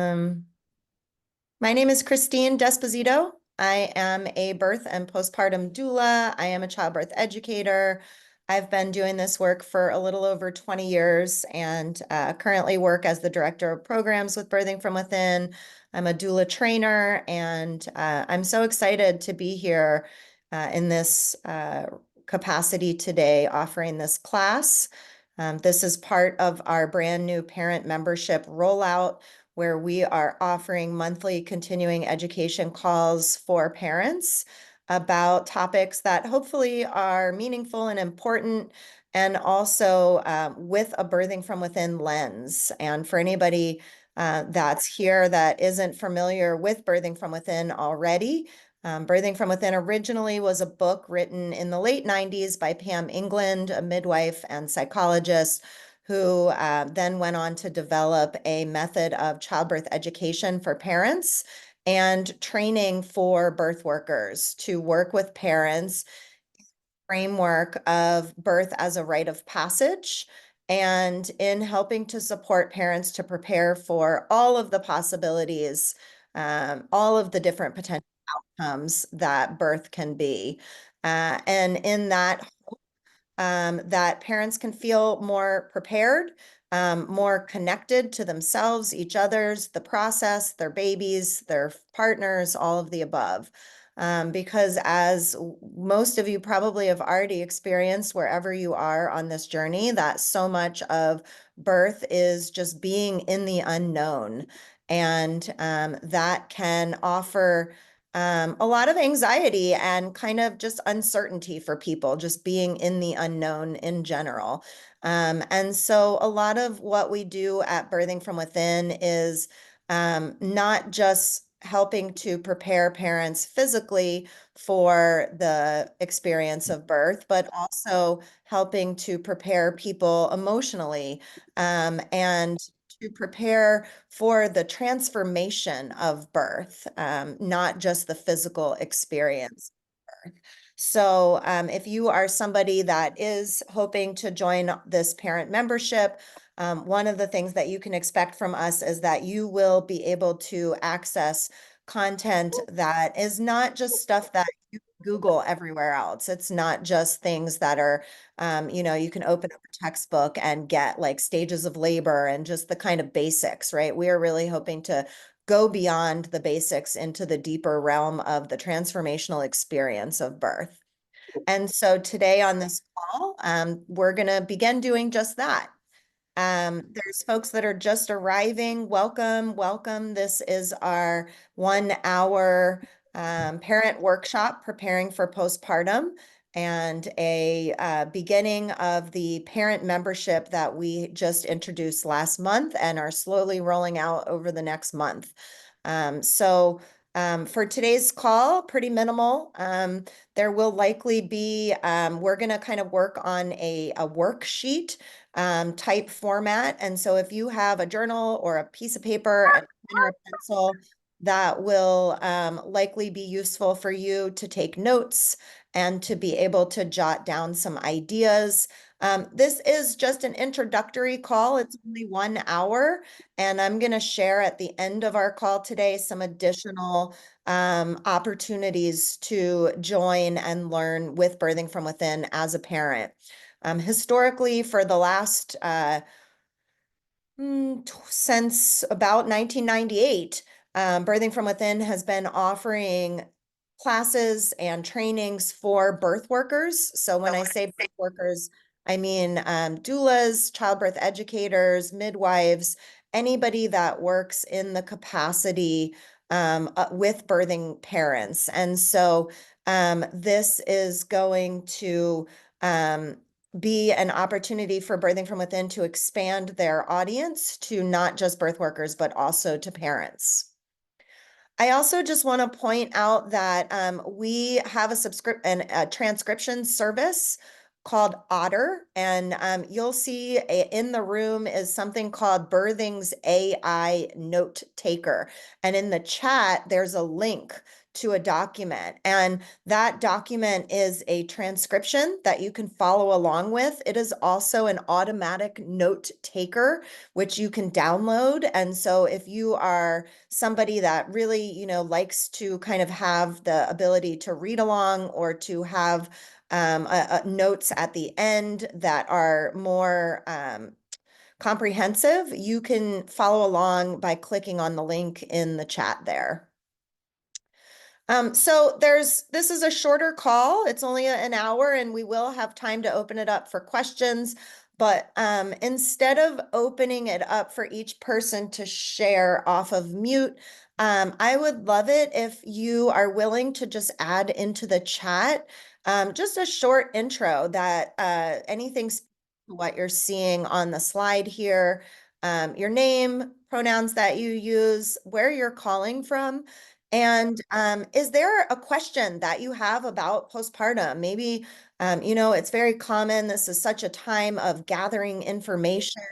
Um, my name is Christine Desposito. I am a birth and postpartum doula. I am a childbirth educator. I've been doing this work for a little over 20 years and currently work as the director of programs with Birthing from Within. I'm a doula trainer, and I'm so excited to be here in this capacity today offering this class. This is part of our brand new parent membership rollout, where we are offering monthly continuing education calls for parents about topics that hopefully are meaningful and important, and also with a birthing from within lens. And for anybody that's here that isn't familiar with birthing from within already, Birthing from Within originally was a book written in the late 90s by Pam England, a midwife and psychologist, who then went on to develop a method of childbirth education for parents and training for birth workers to work with parents, framework of birth as a rite of passage, and in helping to support parents to prepare for all of the possibilities, all of the different potential outcomes that birth can be. And in that that parents can feel more prepared, more connected to themselves, each other's, the process, their babies, their partners, all of the above. Because as most of you probably have already experienced wherever you are on this journey, that so much of birth is just being in the unknown. And that can offer a lot of anxiety and kind of just uncertainty for people, just being in the unknown in general. And so a lot of what we do at Birthing from Within is not just helping to prepare parents physically for the experience of birth, but also helping to prepare people emotionally, and to prepare for the transformation of birth, not just the physical experience of birth. So if you are somebody that is hoping to join this parent membership, one of the things that you can expect from us is that you will be able to access content that is not just stuff that you Google everywhere else. It's not just things that are, you can open up a textbook and get like stages of labor and just the kind of basics, right? We are really hoping to go beyond the basics into the deeper realm of the transformational experience of birth. And so today on this call, we're going to begin doing just that. There's folks that are just arriving. Welcome, welcome. This is our 1 hour parent workshop preparing for postpartum, and a beginning of the parent membership that we just introduced last month and are slowly rolling out over the next month. For today's call, pretty minimal. There will likely be, we're going to kind of work on a worksheet type format. And so if you have a journal or a piece of paper, a pen or a pencil, that will likely be useful for you to take notes and to be able to jot down some ideas. This is just an introductory call. It's only 1 hour, and I'm going to share at the end of our call today some additional opportunities to join and learn with Birthing from Within as a parent. Historically, for the last since about 1998, Birthing from Within has been offering classes and trainings for birth workers. So when I say birth workers, I mean doulas, childbirth educators, midwives, anybody that works in the capacity with birthing parents. And so this is going to be an opportunity for Birthing from Within to expand their audience to not just birth workers, but also to parents. I also just want to point out that we have a transcription service called Otter, and you'll see in the room is something called Birthing's AI Note Taker. And in the chat, there's a link to a document. And that document is a transcription that you can follow along with. It is also an automatic note taker, which you can download. And so if you are somebody that really, likes to kind of have the ability to read along or to have notes at the end that are more comprehensive, you can follow along by clicking on the link in the chat there. So this is a shorter call. It's only an hour and we will have time to open it up for questions. But instead of opening it up for each person to share off of mute, I would love it if you are willing to just add into the chat just a short intro that anything what you're seeing on the slide here, your name, pronouns that you use, where you're calling from. And is there a question that you have about postpartum? Maybe, it's very common. This is such a time of gathering information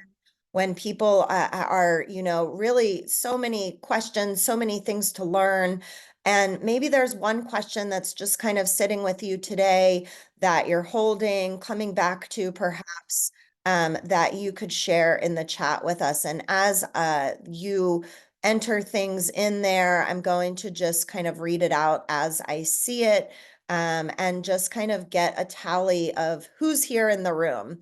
when people are, really so many questions, so many things to learn. And maybe there's one question that's just kind of sitting with you today that you're holding, coming back to perhaps that you could share in the chat with us. And as you enter things in there, I'm going to just kind of read it out as I see it and just kind of get a tally of who's here in the room.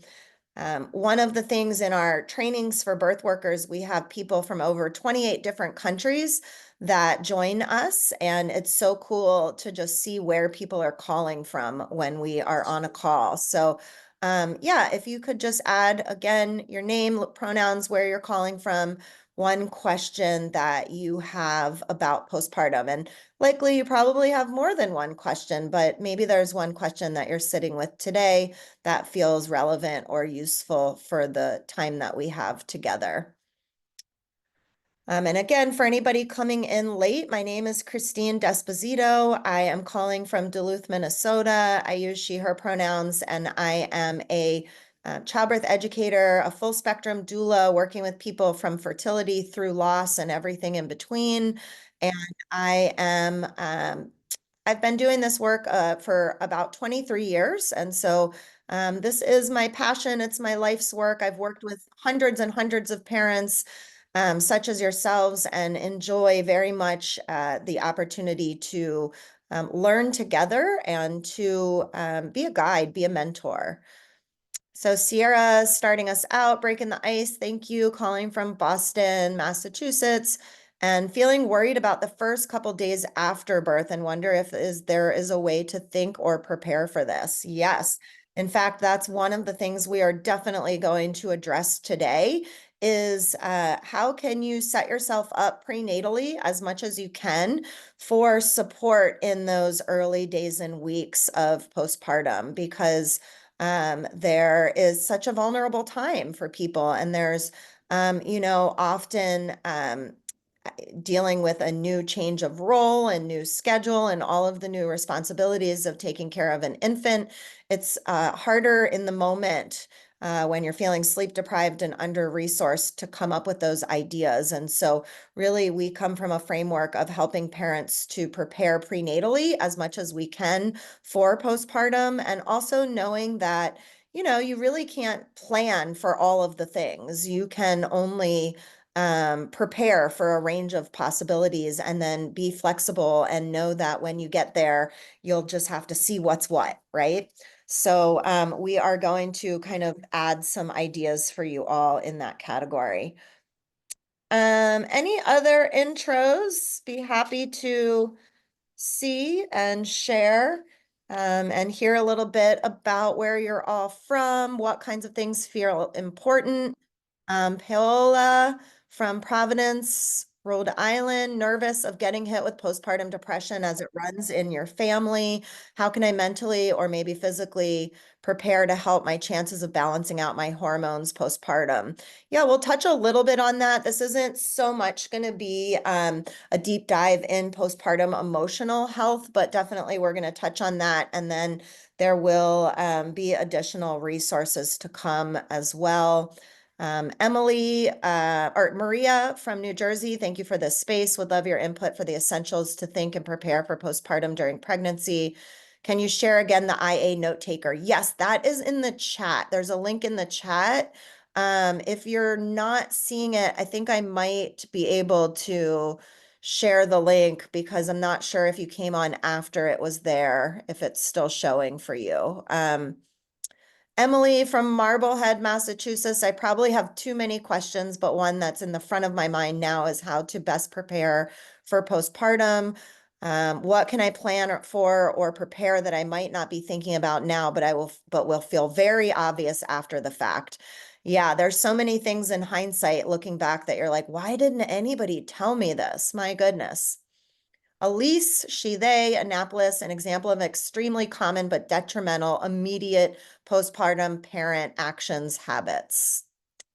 One of the things in our trainings for birth workers, we have people from over 28 different countries that join us, and it's so cool to just see where people are calling from when we are on a call. So yeah, if you could just add again your name, pronouns, where you're calling from, one question that you have about postpartum. And likely you probably have more than one question, but maybe there's one question that you're sitting with today that feels relevant or useful for the time that we have together. And again, for anybody coming in late, my name is Christine Desposito. I am calling from Duluth, Minnesota. I use she, her pronouns, and I am a childbirth educator, a full spectrum doula, working with people from fertility through loss and everything in between. And I am I've been doing this work for about 23 years. And so this is my passion. It's my life's work. I've worked with hundreds and hundreds of parents, such as yourselves, and enjoy very much the opportunity to learn together and to be a guide, be a mentor. So Sierra starting us out, breaking the ice. Thank you, calling from Boston, Massachusetts, and feeling worried about the first couple days after birth and wonder if there is a way to think or prepare for this. Yes. In fact, that's one of the things we are definitely going to address today is how can you set yourself up prenatally as much as you can for support in those early days and weeks of postpartum, because there is such a vulnerable time for people, and there's, often dealing with a new change of role and new schedule and all of the new responsibilities of taking care of an infant. It's harder in the moment when you're feeling sleep deprived and under-resourced to come up with those ideas. And so really we come from a framework of helping parents to prepare prenatally as much as we can for postpartum, and also knowing that, you really can't plan for all of the things. You can only prepare for a range of possibilities and then be flexible and know that when you get there, you'll just have to see what's what, right? So we are going to kind of add some ideas for you all in that category. Any other intros? Be happy to see and share and hear a little bit about where you're all from, what kinds of things feel important. Paola from Providence, Rhode Island, nervous of getting hit with postpartum depression as it runs in your family. How can I mentally or maybe physically prepare to help my chances of balancing out my hormones postpartum? Yeah, we'll touch a little bit on that. This isn't so much going to be a deep dive in postpartum emotional health, but definitely we're going to touch on that. And then there will be additional resources to come as well. Emily, or Maria from New Jersey, thank you for this space. Would love your input for the essentials to think and prepare for postpartum during pregnancy. Can you share again the IA note taker? Yes, that is in the chat. There's a link in the chat. If you're not seeing it, I think I might be able to share the link because I'm not sure if you came on after it was there, if it's still showing for you. Emily from Marblehead, Massachusetts. I probably have too many questions, but one that's in the front of my mind now is how to best prepare for postpartum. What can I plan for or prepare that I might not be thinking about now, but will feel very obvious after the fact? Yeah, there's so many things in hindsight looking back that you're like, why didn't anybody tell me this? My goodness. Elise, she, they, Annapolis, an example of extremely common but detrimental immediate postpartum parent actions habits.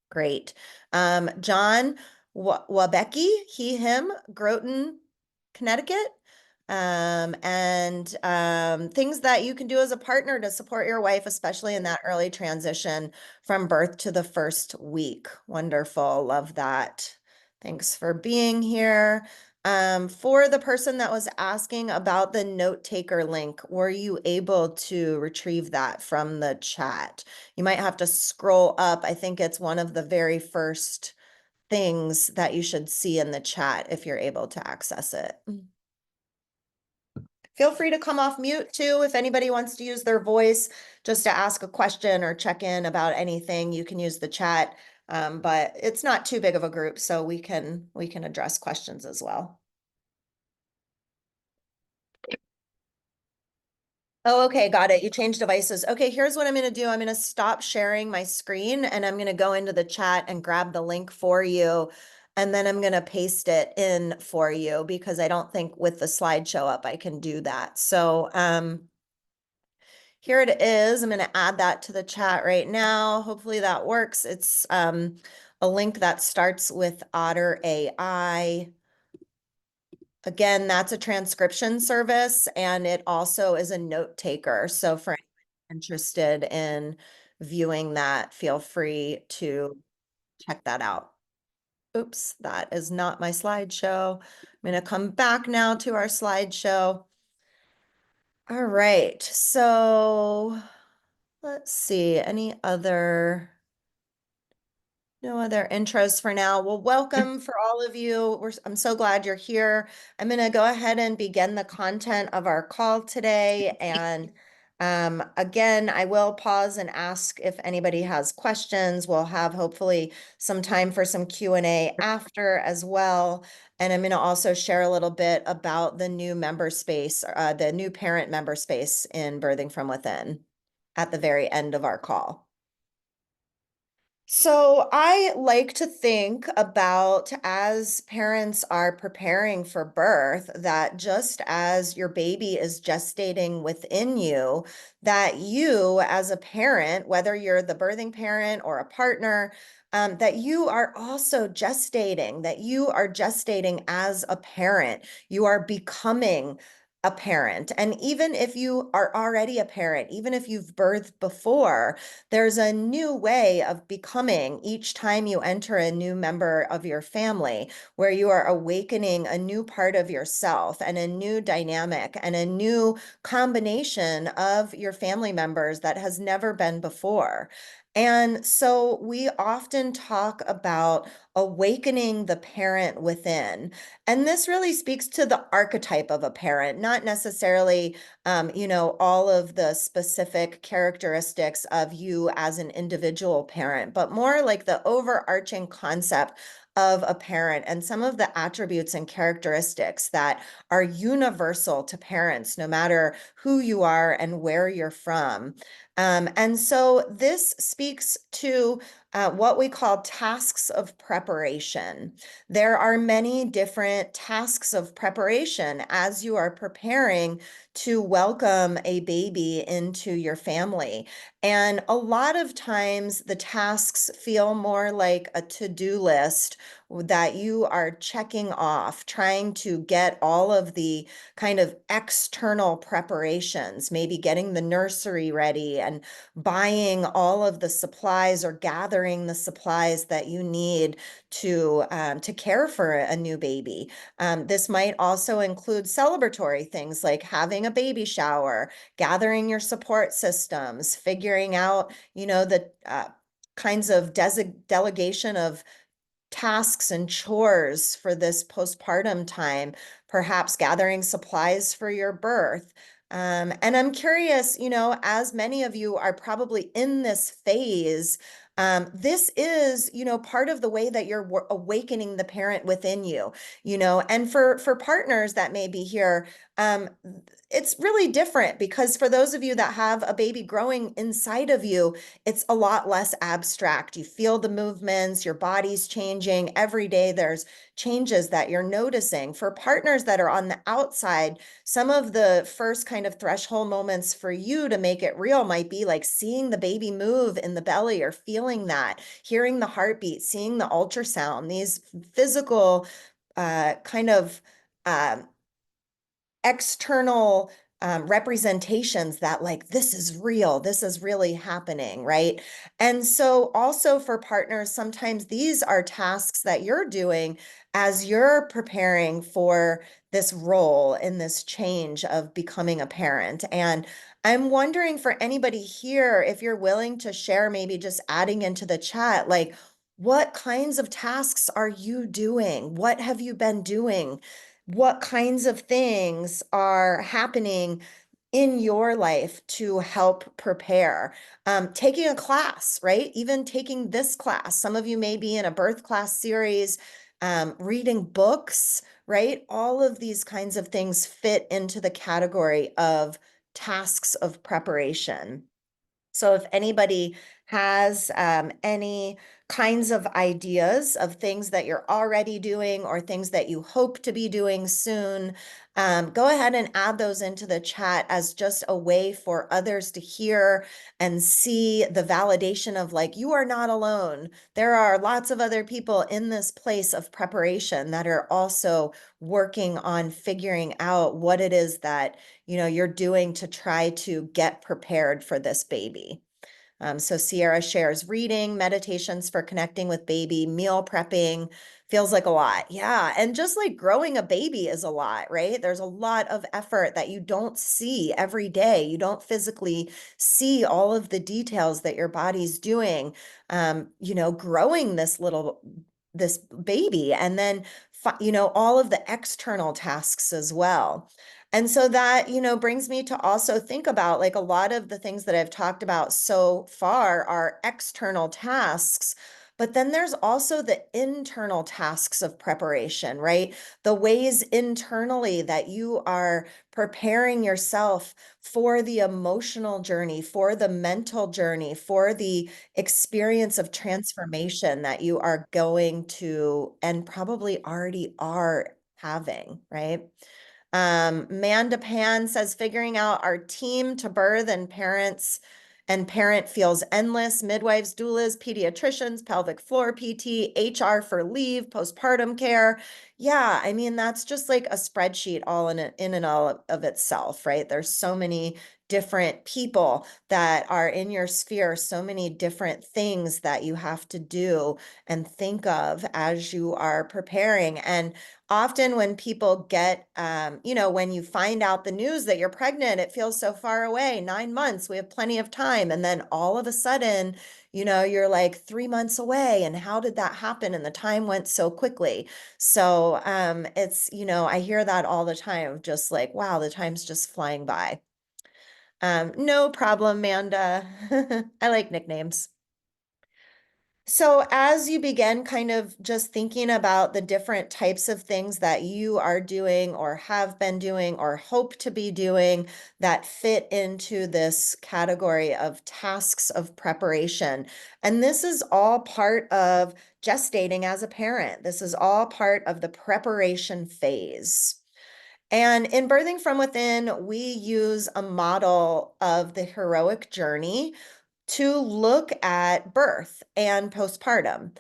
Great. John Wabecki, he, him, Groton, Connecticut. And things that you can do as a partner to support your wife, especially in that early transition from birth to the first week. Wonderful. Love that. Thanks for being here. For the person that was asking about the note taker link, were you able to retrieve that from the chat? You might have to scroll up. I think it's one of the very first things that you should see in the chat if you're able to access it. Feel free to come off mute too. If anybody wants to use their voice just to ask a question or check in about anything, you can use the chat. But it's not too big of a group, so we can address questions as well. Oh, okay, got it. You changed devices. Okay, here's what I'm going to do. I'm going to stop sharing my screen and I'm going to go into the chat and grab the link for you. And then I'm going to paste it in for you because I don't think with the slideshow up I can do that. So here it is. I'm going to add that to the chat right now. Hopefully that works. It's a link that starts with Otter AI. Again, that's a transcription service and it also is a note taker. So for anyone interested in viewing that, feel free to check that out. Oops, that is not my slideshow. I'm going to come back now to our slideshow. All right, so let's see, no other intros for now. Well, welcome for all of you. I'm so glad you're here. I'm going to go ahead and begin the content of our call today. And again, I will pause and ask if anybody has questions. We'll have hopefully some time for some Q&A after as well. And I'm going to also share a little bit about the new member space, the new parent member space in Birthing from Within at the very end of our call. So I like to think about as parents are preparing for birth, that just as your baby is gestating within you, that you as a parent, whether you're the birthing parent or a partner, that you are also gestating, that you are gestating as a parent. You are becoming a parent. And even if you are already a parent, even if you've birthed before, there's a new way of becoming each time you enter a new member of your family, where you are awakening a new part of yourself and a new dynamic and a new combination of your family members that has never been before. And so we often talk about awakening the parent within. And this really speaks to the archetype of a parent, not necessarily all of the specific characteristics of you as an individual parent, but more like the overarching concept of a parent and some of the attributes and characteristics that are universal to parents, no matter who you are and where you're from. And so this speaks to what we call tasks of preparation. There are many different tasks of preparation as you are preparing to welcome a baby into your family. And a lot of times the tasks feel more like a to-do list that you are checking off, trying to get all of the kind of external preparations, maybe getting the nursery ready and buying all of the supplies or gathering the supplies that you need to care for a new baby. This might also include celebratory things like having a baby shower, gathering your support systems, figuring out, the kinds of delegation of tasks and chores for this postpartum time, perhaps gathering supplies for your birth. And I'm curious, as many of you are probably in this phase, this is, part of the way that you're awakening the parent within you, and for partners that may be here, it's really different because for those of you that have a baby growing inside of you, it's a lot less abstract. You feel the movements, your body's changing. Every day there's changes that you're noticing. For partners that are on the outside, some of the first kind of threshold moments for you to make it real might be like seeing the baby move in the belly or feeling that, hearing the heartbeat, seeing the ultrasound, these physical kind of um, external representations that like this is real, this is really happening, right? And so also for partners, sometimes these are tasks that you're doing as you're preparing for this role in this change of becoming a parent. And I'm wondering for anybody here, if you're willing to share, maybe just adding into the chat, like what kinds of tasks are you doing? What have you been doing? What kinds of things are happening in your life to help prepare? Taking a class, right? Even taking this class. Some of you may be in a birth class series, reading books, right? All of these kinds of things fit into the category of tasks of preparation. So if anybody has any kinds of ideas of things that you're already doing or things that you hope to be doing soon, go ahead and add those into the chat as just a way for others to hear and see the validation of like, you are not alone. There are lots of other people in this place of preparation that are also working on figuring out what it is that you're doing to try to get prepared for this baby. So Sierra shares reading, meditations for connecting with baby, meal prepping, feels like a lot. Yeah. And just like growing a baby is a lot, right? There's a lot of effort that you don't see every day. You don't physically see all of the details that your body's doing, growing this baby, and then, all of the external tasks as well. And so that, brings me to also think about like a lot of the things that I've talked about so far are external tasks, but then there's also the internal tasks of preparation, right? The ways internally that you are preparing yourself for the emotional journey, for the mental journey, for the experience of transformation that you are going to and probably already are having, right? Manda Pan says figuring out our team to birth and parent feels endless. Midwives, doulas, pediatricians, pelvic floor PT, HR for leave, postpartum care. Yeah, I mean, that's just like a spreadsheet all in and all of itself, right? There's so many different people that are in your sphere, so many different things that you have to do and think of as you are preparing. And often when people get, when you find out the news that you're pregnant, it feels so far away, 9 months, we have plenty of time. And then all of a sudden, you're like 3 months away. And how did that happen? And the time went so quickly. So it's, I hear that all the time, just like, wow, the time's just flying by. No problem, Amanda. I like nicknames. So as you begin kind of just thinking about the different types of things that you are doing or have been doing or hope to be doing that fit into this category of tasks of preparation. And this is all part of gestating as a parent. This is all part of the preparation phase. And in Birthing from Within, we use a model of the heroic journey to look at birth and postpartum.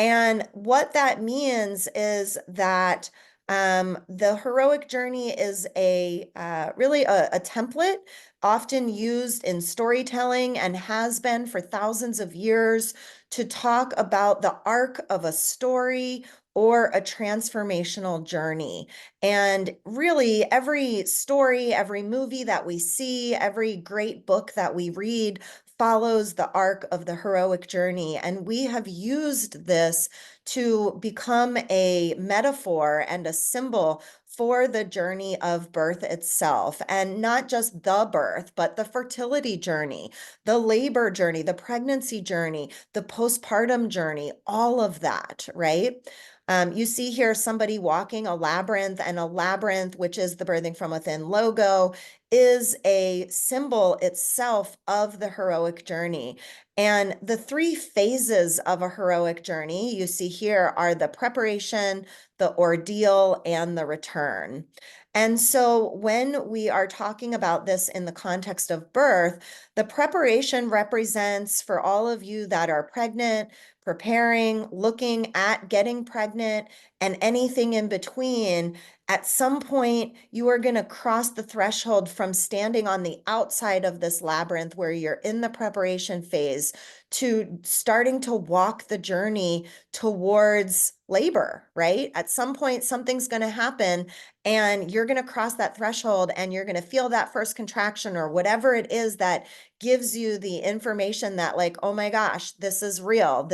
And what that means is that the heroic journey is a really a template often used in storytelling and has been for thousands of years to talk about the arc of a story or a transformational journey. And really, every story, every movie that we see, every great book that we read follows the arc of the heroic journey. And we have used this to become a metaphor and a symbol for the journey of birth itself. And not just the birth, but the fertility journey, the labor journey, the pregnancy journey, the postpartum journey, all of that, right? You see here somebody walking a labyrinth, and a labyrinth, which is the Birthing from Within logo, is a symbol itself of the heroic journey. And the three phases of a heroic journey you see here are the preparation, the ordeal, and the return. And so when we are talking about this in the context of birth, the preparation represents for all of you that are pregnant, preparing, looking at getting pregnant, and anything in between. At some point, you are going to cross the threshold from standing on the outside of this labyrinth where you're in the preparation phase to starting to walk the journey towards labor, right? At some point, something's going to happen and you're going to cross that threshold and you're going to feel that first contraction or whatever it is that gives you the information that like, oh my gosh, this is real.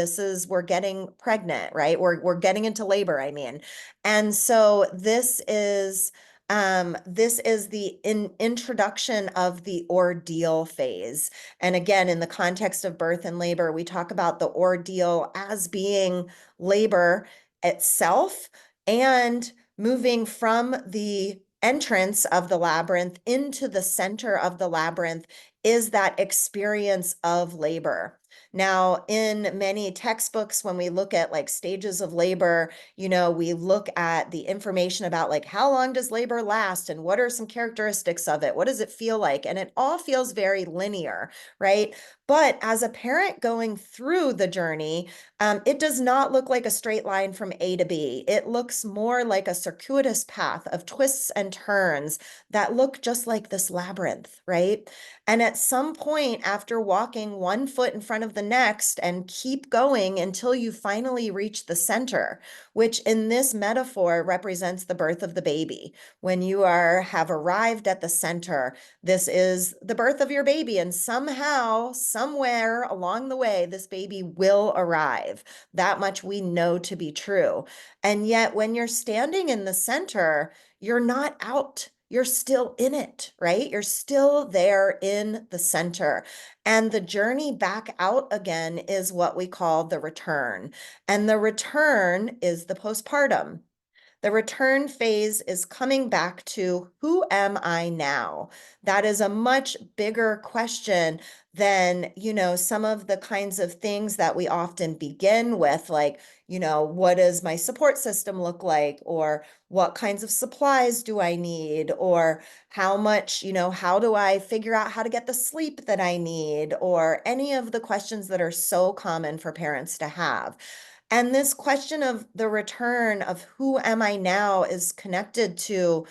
We're getting pregnant, right? We're getting into labor, I mean. And so this is the introduction of the ordeal phase. And again, in the context of birth and labor, we talk about the ordeal as being labor itself and moving from the entrance of the labyrinth into the center of the labyrinth is that experience of labor. Now, in many textbooks, when we look at like stages of labor, we look at the information about like how long does labor last and what are some characteristics of it? What does it feel like? And it all feels very linear, right? But as a parent going through the journey, it does not look like a straight line from A to B. It looks more like a circuitous path of twists and turns that look just like this labyrinth, right? And at some point, after walking one foot in front of the next and keep going until you finally reach the center, which in this metaphor represents the birth of the baby. When you have arrived at the center, this is the birth of your baby. And somehow, somewhere along the way, this baby will arrive. That much we know to be true. And yet, when you're standing in the center, you're not out. You're still in it, right? You're still there in the center. And the journey back out again is what we call the return. And the return is the postpartum. The return phase is coming back to who am I now? That is a much bigger question than, some of the kinds of things that we often begin with, like, what does my support system look like? Or what kinds of supplies do I need? Or how much, how do I figure out how to get the sleep that I need? Or any of the questions that are so common for parents to have. And this question of the return of who am I now is connected to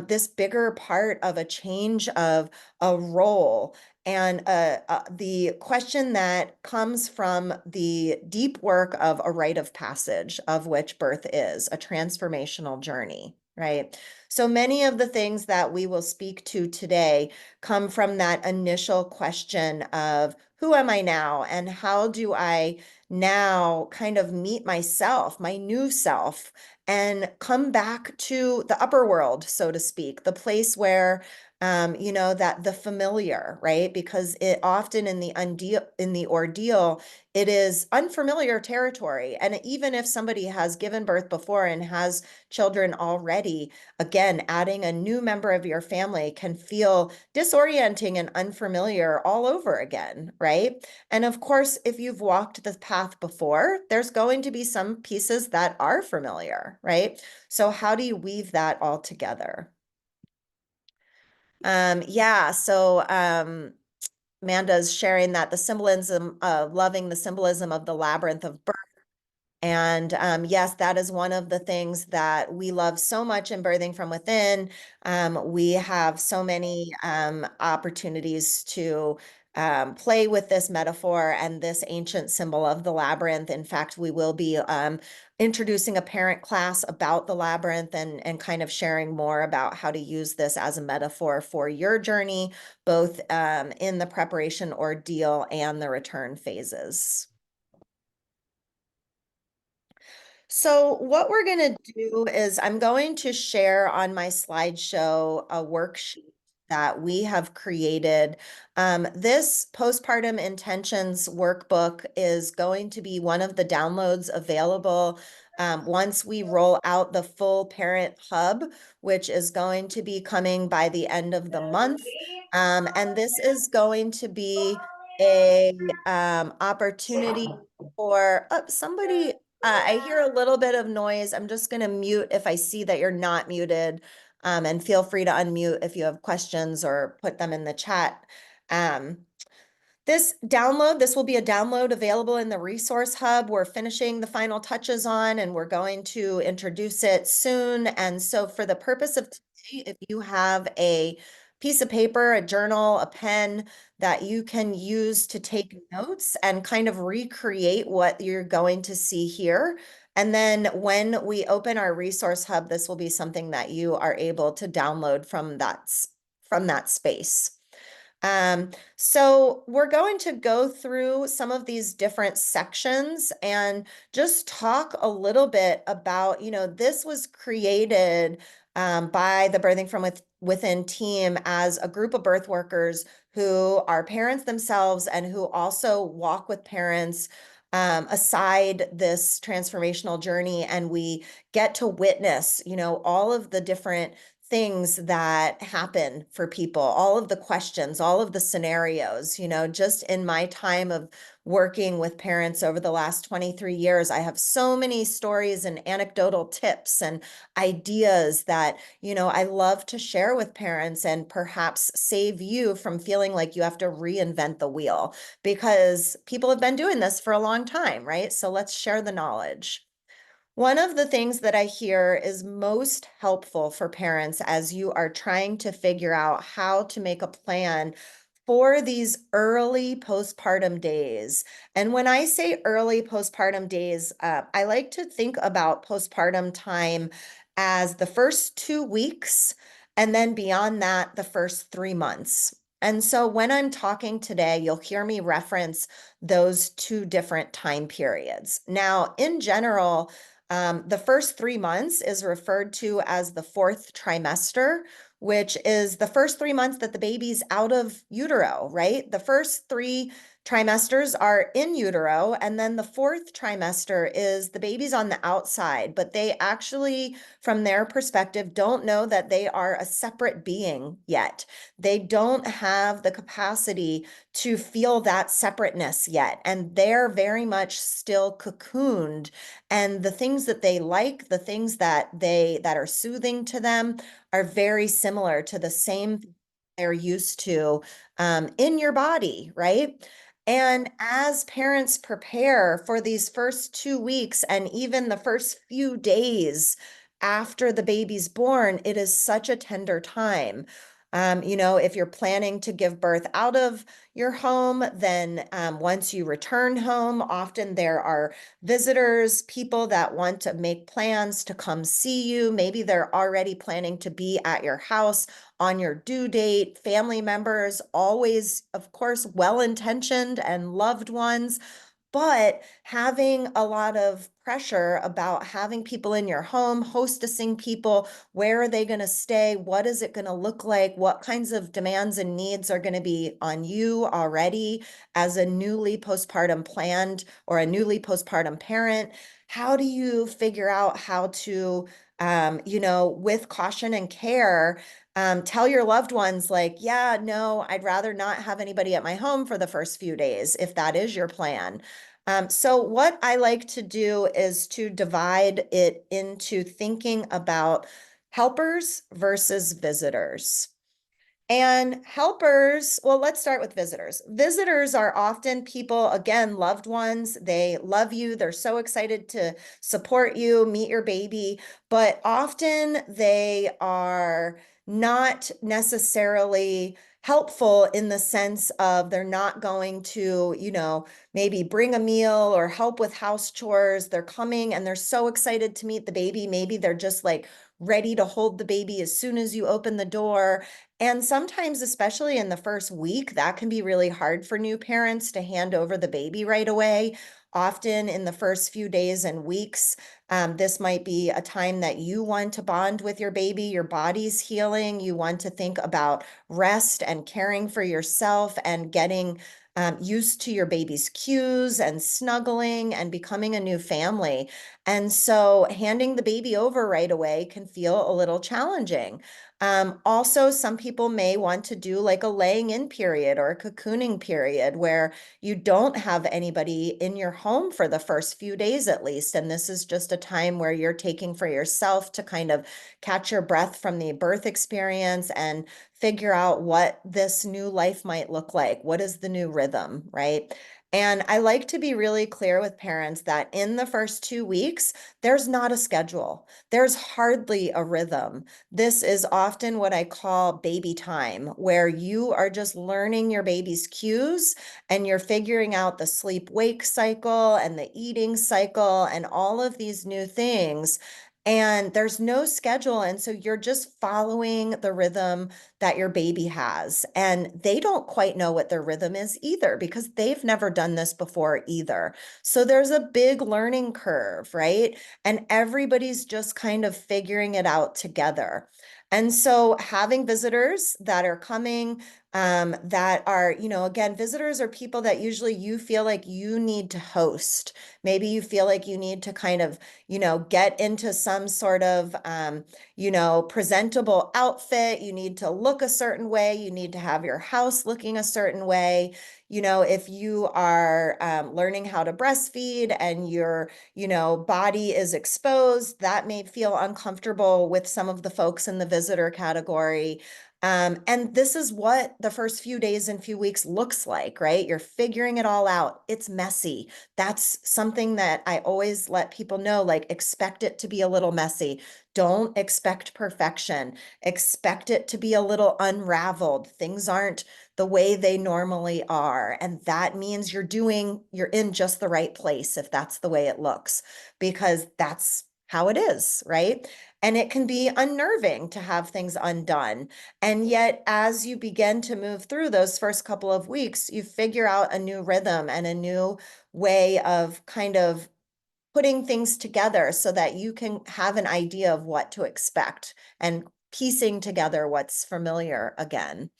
this bigger part of a change of a role. And the question that comes from the deep work of a rite of passage, of which birth is, a transformational journey, right? So many of the things that we will speak to today come from that initial question of who am I now and how do I now kind of meet myself, my new self, and come back to the upper world, so to speak, the place where that the familiar, right? Because it often in the ordeal, it is unfamiliar territory. And even if somebody has given birth before and has children already, again, adding a new member of your family can feel disorienting and unfamiliar all over again, right? And of course, if you've walked the path before, there's going to be some pieces that are familiar, right? So how do you weave that all together? Yeah, so Amanda's sharing that the symbolism, loving the symbolism of the labyrinth of birth And yes, that is one of the things that we love so much in Birthing from Within. We have so many opportunities to play with this metaphor and this ancient symbol of the labyrinth. In fact, we will be introducing a parent class about the labyrinth and kind of sharing more about how to use this as a metaphor for your journey, both in the preparation ordeal and the return phases. So what we're going to do is I'm going to share on my slideshow a worksheet that we have created. This postpartum intentions workbook is going to be one of the downloads available once we roll out the full parent hub, which is going to be coming by the end of the month. And this is going to be a opportunity for somebody I hear a little bit of noise. I'm just going to mute if I see that you're not muted, and feel free to unmute if you have questions or put them in the chat. Um, this will be a download available in the resource hub. We're finishing the final touches on, and we're going to introduce it soon. And so for the purpose of today, if you have a piece of paper, a journal, a pen that you can use to take notes and kind of recreate what you're going to see here. And then when we open our resource hub, this will be something that you are able to download from that space. So we're going to go through some of these different sections and just talk a little bit about, this was created by the Birthing from Within team as a group of birth workers who are parents themselves and who also walk with parents aside this transformational journey. And we get to witness, all of the different things that happen for people, all of the questions, all of the scenarios, just in my time of working with parents over the last 23 years, I have so many stories and anecdotal tips and ideas that, I love to share with parents and perhaps save you from feeling like you have to reinvent the wheel because people have been doing this for a long time, right? So let's share the knowledge. One of the things that I hear is most helpful for parents as you are trying to figure out how to make a plan for these early postpartum days. And when I say early postpartum days, I like to think about postpartum time as the first 2 weeks, and then beyond that, the first 3 months. And so when I'm talking today, you'll hear me reference those two different time periods. Now, in general, the first 3 months is referred to as the fourth trimester, which is the first 3 months that the baby's out of utero, right? The first three trimesters are in utero, and then the fourth trimester is the baby's on the outside, but they actually, from their perspective, don't know that they are a separate being yet. They don't have the capacity to feel that separateness yet, and they're very much still cocooned, and the things that they like, the things that are soothing to them are very similar to the same they're used to in your body, right? And as parents prepare for these first 2 weeks and even the first few days after the baby's born, it is such a tender time. If you're planning to give birth out of your home, then once you return home, often there are visitors, people that want to make plans to come see you. Maybe they're already planning to be at your house on your due date. Family members, always, of course, well-intentioned and loved ones, but having a lot of pressure about having people in your home, hostessing people, where are they going to stay? What is it going to look like? What kinds of demands and needs are going to be on you already as a newly postpartum planned or a newly postpartum parent? How do you figure out how to, with caution and care, tell your loved ones like, yeah, no, I'd rather not have anybody at my home for the first few days, if that is your plan. So what I like to do is to divide it into thinking about helpers versus visitors. And helpers, well, let's start with visitors. Visitors are often people, again, loved ones. They love you. They're so excited to support you, meet your baby, but often they are not necessarily helpful in the sense of they're not going to, maybe bring a meal or help with house chores. They're coming and they're so excited to meet the baby. Maybe they're just like ready to hold the baby as soon as you open the door. And sometimes, especially in the first week, that can be really hard for new parents to hand over the baby right away. Often in the first few days and weeks, this might be a time that you want to bond with your baby, your body's healing, you want to think about rest and caring for yourself and getting used to your baby's cues and snuggling and becoming a new family. And so handing the baby over right away can feel a little challenging. Also, some people may want to do like a laying in period or a cocooning period where you don't have anybody in your home for the first few days at least. And this is just a time where you're taking for yourself to kind of catch your breath from the birth experience and figure out what this new life might look like. What is the new rhythm, right? And I like to be really clear with parents that in the first 2 weeks, there's not a schedule. There's hardly a rhythm. This is often what I call baby time, where you are just learning your baby's cues and you're figuring out the sleep-wake cycle and the eating cycle and all of these new things. And there's no schedule. And so you're just following the rhythm that your baby has. And they don't quite know what their rhythm is either because they've never done this before either. So there's a big learning curve, right? And everybody's just kind of figuring it out together. And so having visitors that are coming, that are, again, visitors are people that usually you feel like you need to host. Maybe you feel like you need to kind of, get into some sort of, presentable outfit. You need to look a certain way. You need to have your house looking a certain way. If you are learning how to breastfeed and your, body is exposed, that may feel uncomfortable with some of the folks in the visitor category. And this is what the first few days and few weeks looks like, right? You're figuring it all out. It's messy. That's something that I always let people know, like expect it to be a little messy. Don't expect perfection. Expect it to be a little unraveled. Things aren't the way they normally are. And that means you're in just the right place if that's the way it looks, because that's how it is, right? And it can be unnerving to have things undone. And yet, as you begin to move through those first couple of weeks, you figure out a new rhythm and a new way of kind of putting things together so that you can have an idea of what to expect and piecing together what's familiar again,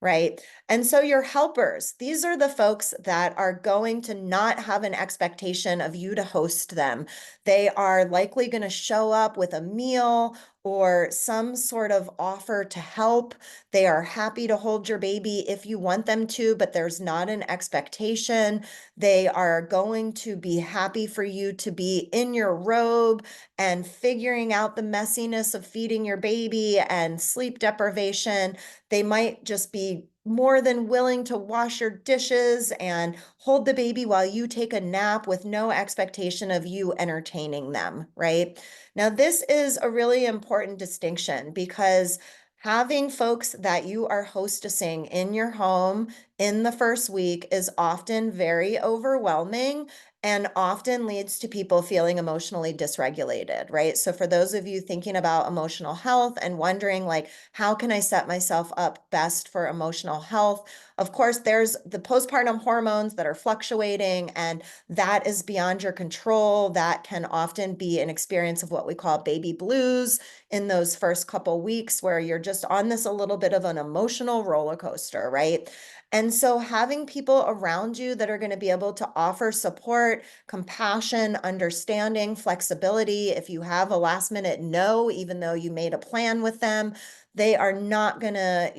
right? And so your helpers, these are the folks that are going to not have an expectation of you to host them. They are likely going to show up with a meal or some sort of offer to help. They are happy to hold your baby if you want them to, but there's not an expectation. They are going to be happy for you to be in your robe and figuring out the messiness of feeding your baby and sleep deprivation. They might just be more than willing to wash your dishes and hold the baby while you take a nap with no expectation of you entertaining them, right? Now, this is a really important distinction because having folks that you are hostessing in your home in the first week is often very overwhelming and often leads to people feeling emotionally dysregulated, right? So for those of you thinking about emotional health and wondering like, how can I set myself up best for emotional health? Of course, there's the postpartum hormones that are fluctuating, and that is beyond your control. That can often be an experience of what we call baby blues in those first couple weeks where you're just on this a little bit of an emotional roller coaster, right? And so having people around you that are going to be able to offer support, compassion, understanding, flexibility, if you have a last minute no, even though you made a plan with them, they are not gonna,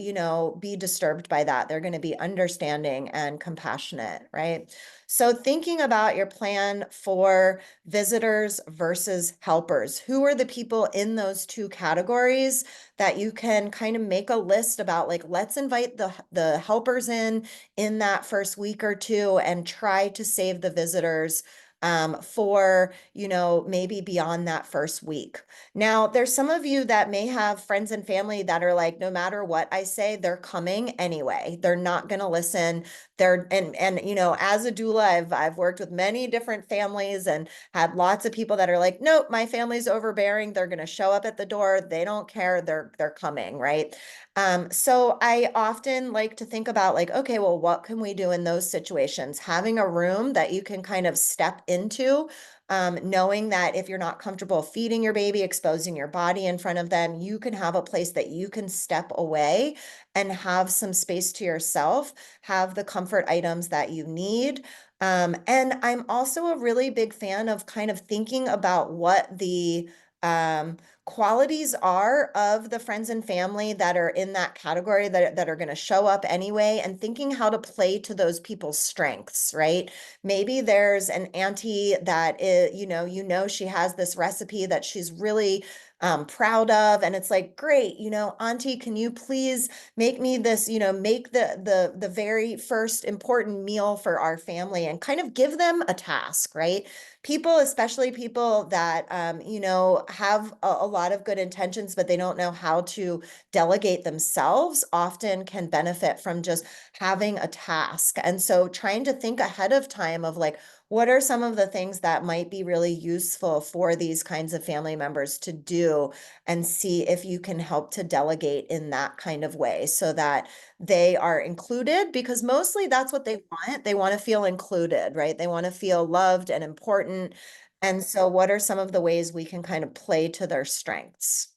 be disturbed by that. They're gonna be understanding and compassionate, right? So thinking about your plan for visitors versus helpers, who are the people in those two categories that you can kind of make a list about, like, let's invite the helpers in that first week or two and try to save the visitors for, maybe beyond that first week. Now, there's some of you that may have friends and family that are like, no matter what I say, they're coming anyway. They're not going to listen. And as a doula, I've worked with many different families and had lots of people that are like, nope, my family's overbearing. They're going to show up at the door. They don't care. They're coming, right? So I often like to think about, like, okay, well, what can we do in those situations? Having a room that you can kind of step into, knowing that if you're not comfortable feeding your baby, exposing your body in front of them, you can have a place that you can step away and have some space to yourself, have the comfort items that you need. And I'm also a really big fan of kind of thinking about what the qualities are of the friends and family that are in that category that are going to show up anyway, and thinking how to play to those people's strengths, right? Maybe there's an auntie that is, she has this recipe that she's really proud of, and it's like, great, auntie, can you please make me this, make the very first important meal for our family, and kind of give them a task, right? People, especially people that have a lot of good intentions, but they don't know how to delegate themselves, often can benefit from just having a task. And so trying to think ahead of time of, like, what are some of the things that might be really useful for these kinds of family members to do, and see if you can help to delegate in that kind of way so that they are included, because mostly that's what they want. They want to feel included, right? They want to feel loved and important. And so what are some of the ways we can kind of play to their strengths?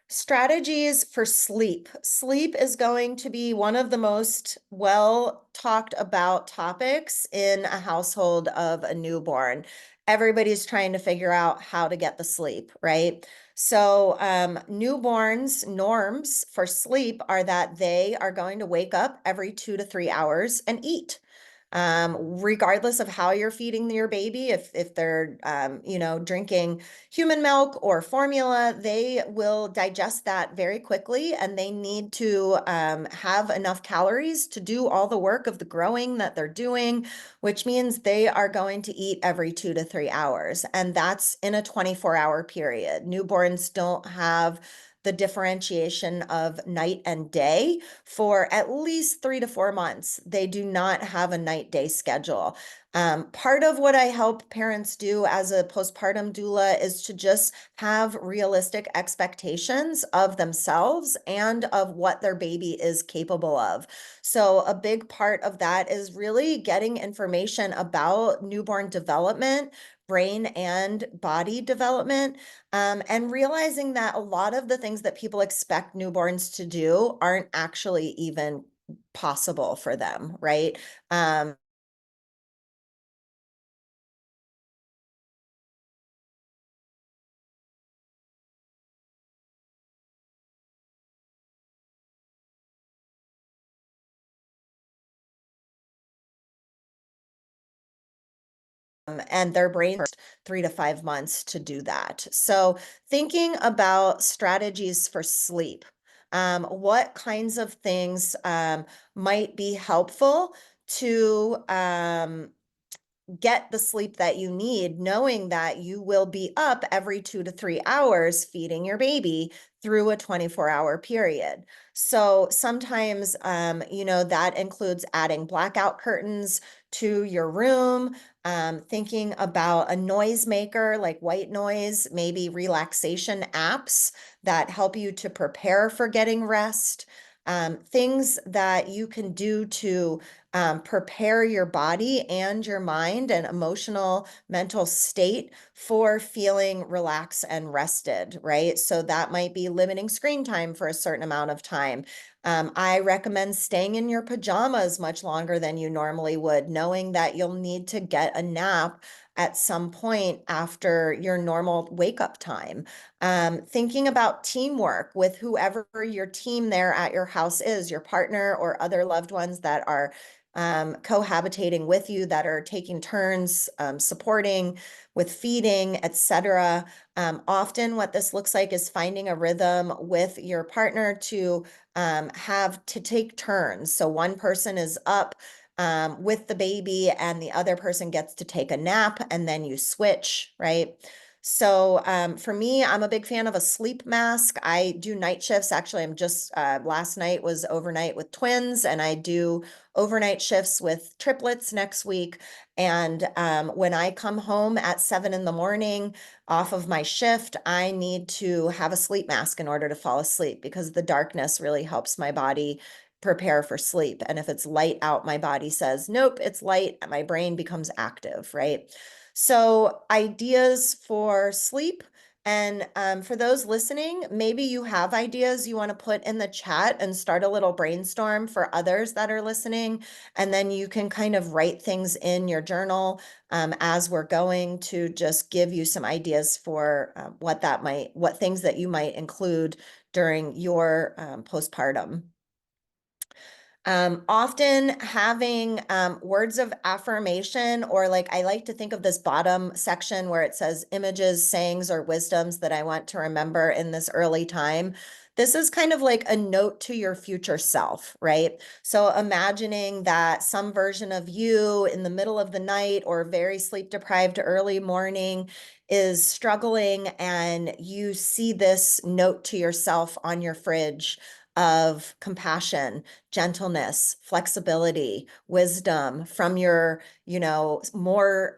Strategies for sleep. Sleep is going to be one of the most well talked about topics in a household of a newborn. Everybody's trying to figure out how to get the sleep, right? So, newborns' norms for sleep are that they are going to wake up every 2 to 3 hours and eat. Regardless of how you're feeding your baby, if they're drinking human milk or formula, they will digest that very quickly, and they need to have enough calories to do all the work of the growing that they're doing, which means they are going to eat every 2 to 3 hours, and that's in a 24-hour period. Newborns don't have the differentiation of night and day for at least 3 to 4 months. They do not have a night-day schedule. Part of what I help parents do as a postpartum doula is to just have realistic expectations of themselves and of what their baby is capable of. So a big part of that is really getting information about newborn development, brain and body development, and realizing that a lot of the things that people expect newborns to do aren't actually even possible for them, right? Um, and their brain 3 to 5 months to do that. So thinking about strategies for sleep, what kinds of things might be helpful to get the sleep that you need, knowing that you will be up every 2 to 3 hours feeding your baby through a 24-hour period. So sometimes, that includes adding blackout curtains to your room, thinking about a noise maker like white noise, maybe relaxation apps that help you to prepare for getting rest, things that you can do to prepare your body and your mind and emotional, mental state for feeling relaxed and rested, right? So that might be limiting screen time for a certain amount of time. I recommend staying in your pajamas much longer than you normally would, knowing that you'll need to get a nap at some point after your normal wake up time. Thinking about teamwork with whoever your team there at your house is, your partner or other loved ones that are cohabitating with you, that are taking turns supporting with feeding, etc. Often what this looks like is finding a rhythm with your partner to have to take turns. So one person is up with the baby and the other person gets to take a nap, and then you switch, right? So for me, I'm a big fan of a sleep mask. I do night shifts. Actually, I'm just last night was overnight with twins, and I do overnight shifts with triplets next week. And when I come home at 7 in the morning off of my shift, I need to have a sleep mask in order to fall asleep, because the darkness really helps my body prepare for sleep. And if it's light out, my body says, nope, it's light. My brain becomes active, right? So, ideas for sleep. And for those listening, maybe you have ideas you want to put in the chat and start a little brainstorm for others that are listening. And then you can kind of write things in your journal as we're going, to just give you some ideas for what things that you might include during your postpartum. Often having words of affirmation, or like I like to think of this bottom section where it says images, sayings, or wisdoms that I want to remember in this early time. This is kind of like a note to your future self, right? So imagining that some version of you in the middle of the night or very sleep deprived early morning is struggling, and you see this note to yourself on your fridge of compassion, gentleness, flexibility, wisdom from your, more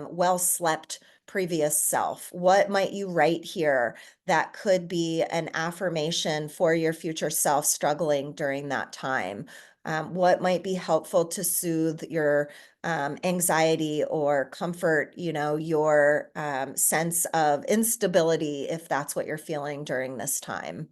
well slept previous self. What might you write here that could be an affirmation for your future self struggling during that time? What might be helpful to soothe your anxiety or comfort, your sense of instability, if that's what you're feeling during this time?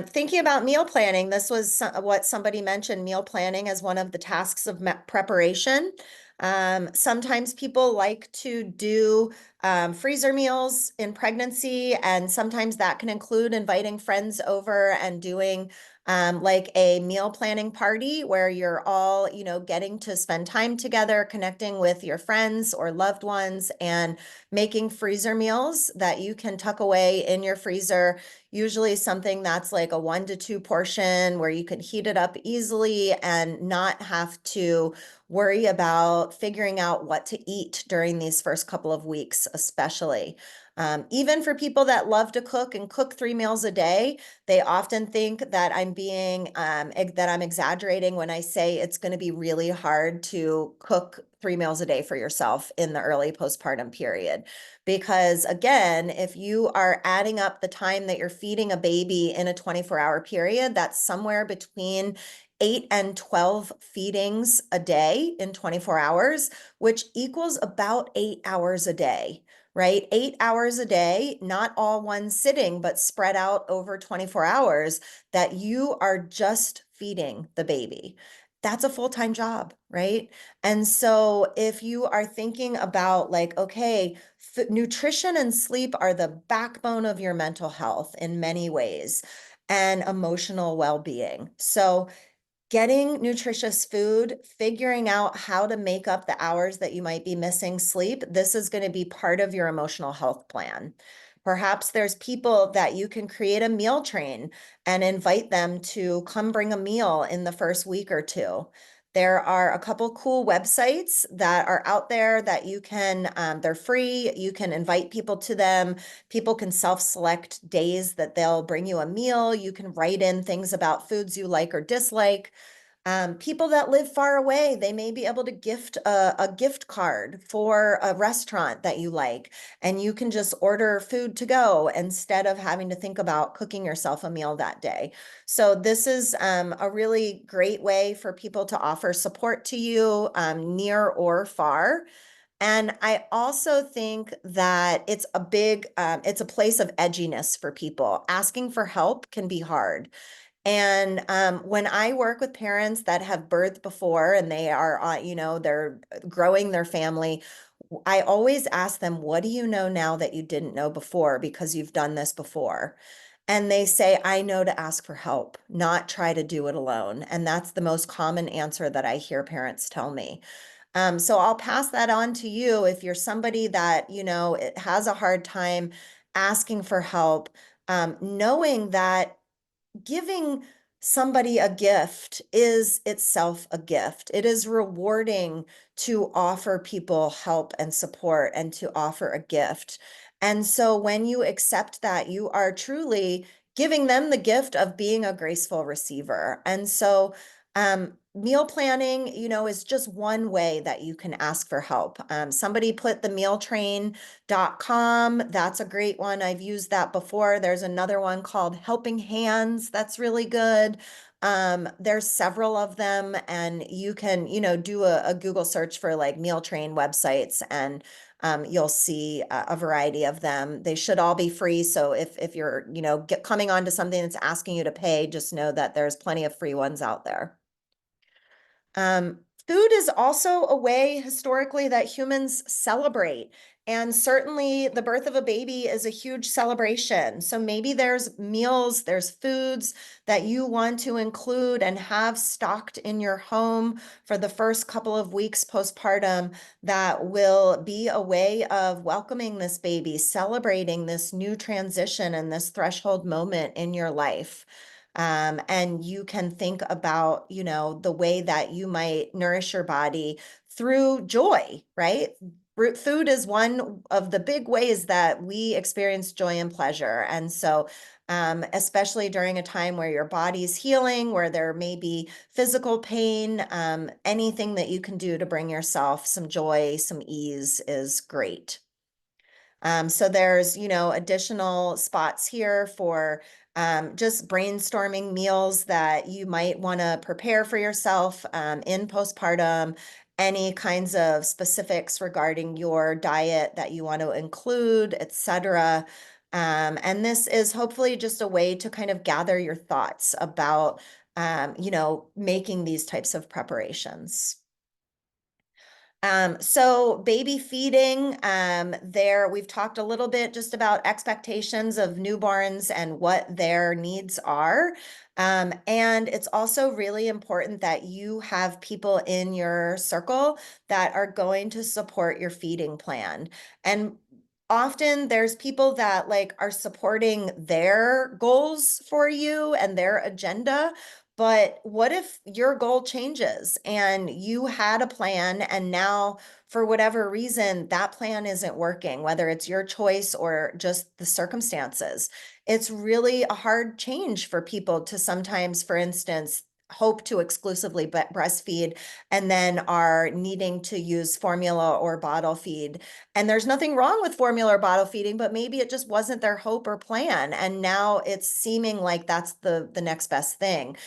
Thinking about meal planning, this was what somebody mentioned, meal planning as one of the tasks of preparation. Sometimes people like to do freezer meals in pregnancy, and sometimes that can include inviting friends over and doing like a meal planning party where you're all, getting to spend time together, connecting with your friends or loved ones, and making freezer meals that you can tuck away in your freezer. Usually something that's like a 1 to 2 portion where you can heat it up easily and not have to worry about figuring out what to eat during these first couple of weeks, especially. Even for people that love to cook and cook 3 meals a day, they often think that that I'm exaggerating when I say it's going to be really hard to cook 3 meals a day for yourself in the early postpartum period. Because again, if you are adding up the time that you're feeding a baby in a 24-hour period, that's somewhere between 8 and 12 feedings a day in 24 hours, which equals about 8 hours a day, right? 8 hours a day, not all one sitting, but spread out over 24 hours, that you are just feeding the baby. That's a full-time job, right? And so if you are thinking about like, okay, nutrition and sleep are the backbone of your mental health in many ways, and emotional well-being. So getting nutritious food, figuring out how to make up the hours that you might be missing sleep, this is going to be part of your emotional health plan. Perhaps there's people that you can create a meal train and invite them to come bring a meal in the first week or two. There are a couple cool websites that are out there that you can, they're free. You can invite people to them. People can self-select days that they'll bring you a meal. You can write in things about foods you like or dislike. People that live far away, they may be able to gift a gift card for a restaurant that you like, and you can just order food to go instead of having to think about cooking yourself a meal that day. So this is a really great way for people to offer support to you, near or far. And I also think that it's a place of edginess for people. Asking for help can be hard. And when I work with parents that have birthed before and they are, they're growing their family, I always ask them, what do you know now that you didn't know before because you've done this before? And they say, I know to ask for help, not try to do it alone. And that's the most common answer that I hear parents tell me. So I'll pass that on to you if you're somebody that, it has a hard time asking for help, knowing that giving somebody a gift is itself a gift. It is rewarding to offer people help and support and to offer a gift. And so when you accept that, you are truly giving them the gift of being a graceful receiver. And so meal planning, is just one way that you can ask for help. Somebody put the mealtrain.com. That's a great one. I've used that before. There's another one called Helping Hands. That's really good. There's several of them, and you can, do a Google search for like meal train websites, and you'll see a variety of them. They should all be free. So if you're, coming onto something that's asking you to pay, just know that there's plenty of free ones out there. Food is also a way historically that humans celebrate. And certainly the birth of a baby is a huge celebration. So maybe there's meals, there's foods that you want to include and have stocked in your home for the first couple of weeks postpartum that will be a way of welcoming this baby, celebrating this new transition and this threshold moment in your life. And you can think about, the way that you might nourish your body through joy, right? Food is one of the big ways that we experience joy and pleasure. And so, especially during a time where your body's healing, where there may be physical pain, anything that you can do to bring yourself some joy, some ease is great. So there's, additional spots here for just brainstorming meals that you might want to prepare for yourself in postpartum, any kinds of specifics regarding your diet that you want to include, etc. And this is hopefully just a way to kind of gather your thoughts about, making these types of preparations. So baby feeding, there we've talked a little bit just about expectations of newborns and what their needs are. And it's also really important that you have people in your circle that are going to support your feeding plan. And often there's people that like are supporting their goals for you and their agenda. But what if your goal changes and you had a plan and now, for whatever reason, that plan isn't working, whether it's your choice or just the circumstances? It's really a hard change for people to sometimes, for instance, hope to exclusively breastfeed and then are needing to use formula or bottle feed. And there's nothing wrong with formula or bottle feeding, but maybe it just wasn't their hope or plan. And now it's seeming like that's the next best thing.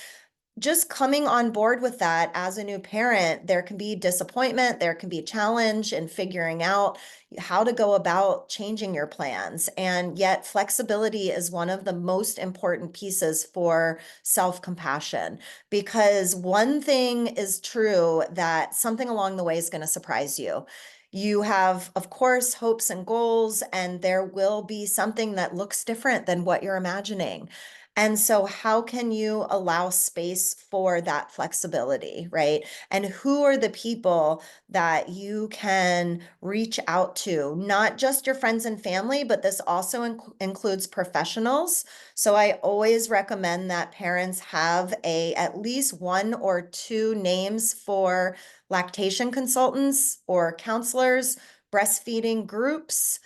Just coming on board with that as a new parent, there can be disappointment, there can be a challenge in figuring out how to go about changing your plans. And yet, flexibility is one of the most important pieces for self-compassion, because one thing is true, that something along the way is going to surprise you. You have, of course, hopes and goals, and there will be something that looks different than what you're imagining. And so how can you allow space for that flexibility, right? And who are the people that you can reach out to? Not just your friends and family, but this also includes professionals. So I always recommend that parents have at least one or two names for lactation consultants or counselors, breastfeeding groups,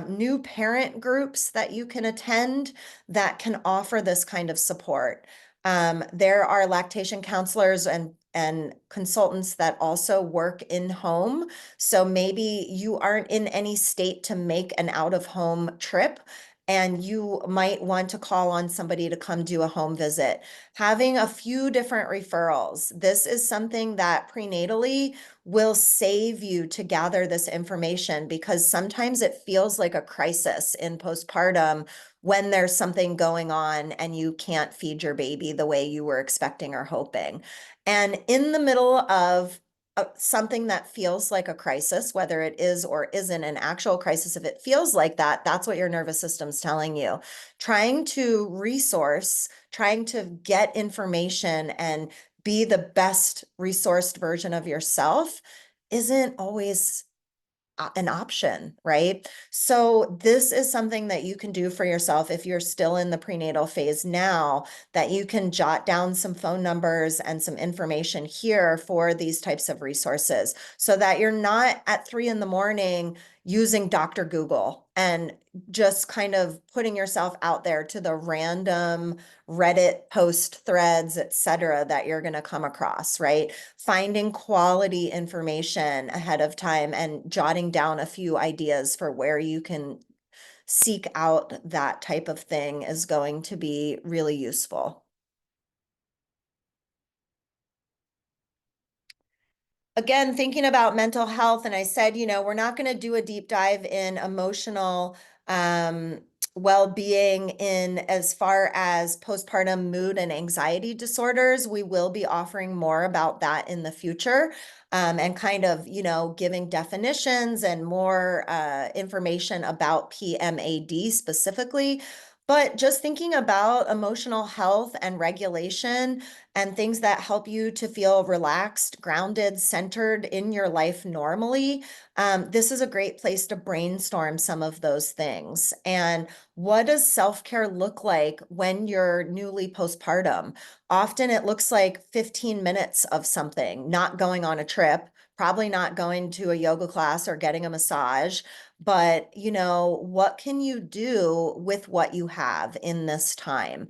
new parent groups that you can attend that can offer this kind of support. There are lactation counselors and consultants that also work in home. So maybe you aren't in any state to make an out of home trip. and you might want to call on somebody to come do a home visit. Having a few different referrals. This is something that prenatally will save you to gather this information, because sometimes it feels like a crisis in postpartum when there's something going on and you can't feed your baby the way you were expecting or hoping. And in the middle of something that feels like a crisis, whether it is or isn't an actual crisis, if it feels like that, that's what your nervous system's telling you. Trying to resource, trying to get information and be the best resourced version of yourself isn't always an option, right? So this is something that you can do for yourself if you're still in the prenatal phase now, that you can jot down some phone numbers and some information here for these types of resources, so that you're not at 3 in the morning using Dr. Google and just kind of putting yourself out there to the random Reddit post threads, etc., that you're going to come across, right? Finding quality information ahead of time and jotting down a few ideas for where you can seek out that type of thing is going to be really useful. Again, thinking about mental health, and I said, we're not going to do a deep dive in emotional um, well-being in as far as postpartum mood and anxiety disorders. We will be offering more about that in the future, and kind of, giving definitions and more information about PMAD specifically. But just thinking about emotional health and regulation and things that help you to feel relaxed, grounded, centered in your life normally, this is a great place to brainstorm some of those things. And what does self-care look like when you're newly postpartum? Often it looks like 15 minutes of something, not going on a trip, probably not going to a yoga class or getting a massage, but what can you do with what you have in this time?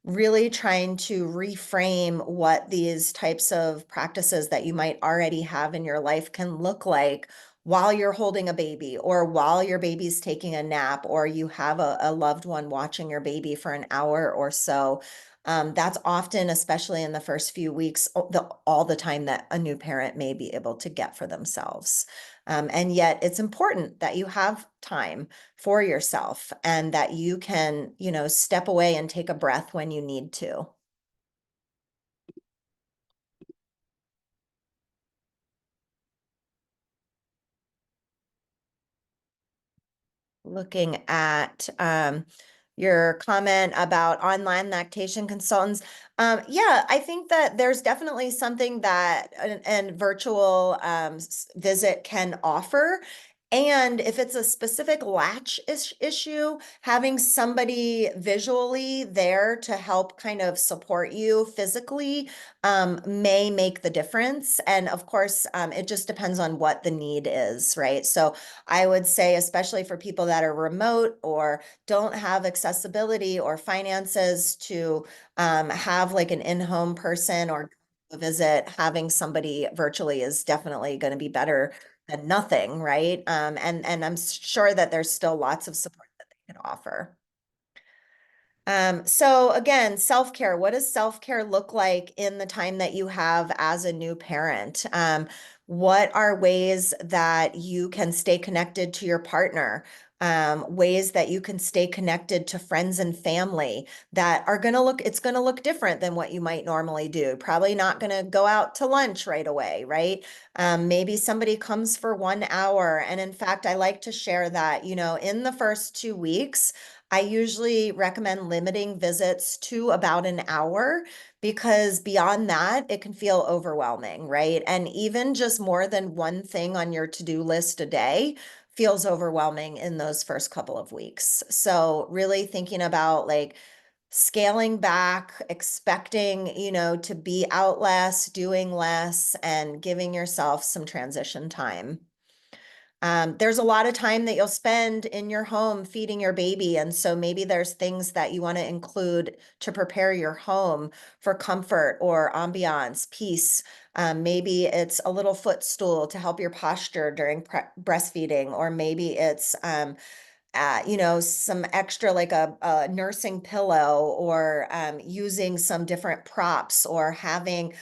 Really trying to reframe what these types of practices that you might already have in your life can look like while you're holding a baby, or while your baby's taking a nap, or you have a loved one watching your baby for an hour or so. That's often, especially in the first few weeks, all the time that a new parent may be able to get for themselves. And yet it's important that you have time for yourself and that you can, step away and take a breath when you need to. Looking at your comment about online lactation consultants. Yeah, I think that there's definitely something that an virtual visit can offer. And if it's a specific latch issue, having somebody visually there to help kind of support you physically may make the difference. And of course, it just depends on what the need is, right? So I would say, especially for people that are remote or don't have accessibility or finances to have like an in-home person or a visit, having somebody virtually is definitely going to be better than nothing, right? And I'm sure that there's still lots of support that they can offer. So again, self-care. What does self-care look like in the time that you have as a new parent? What are ways that you can stay connected to your partner? Ways that you can stay connected to friends and family that are it's going to look different than what you might normally do. Probably not going to go out to lunch right away, right? Maybe somebody comes for 1 hour. And in fact, I like to share that, in the first 2 weeks, I usually recommend limiting visits to about an hour, because beyond that, it can feel overwhelming, right? And even just more than one thing on your to-do list a day feels overwhelming in those first couple of weeks. So really thinking about like scaling back, expecting, to be out less, doing less, and giving yourself some transition time. There's a lot of time that you'll spend in your home feeding your baby. And so maybe there's things that you want to include to prepare your home for comfort or ambiance, peace. Maybe it's a little footstool to help your posture during breastfeeding, or maybe it's some extra like a nursing pillow or using some different props or having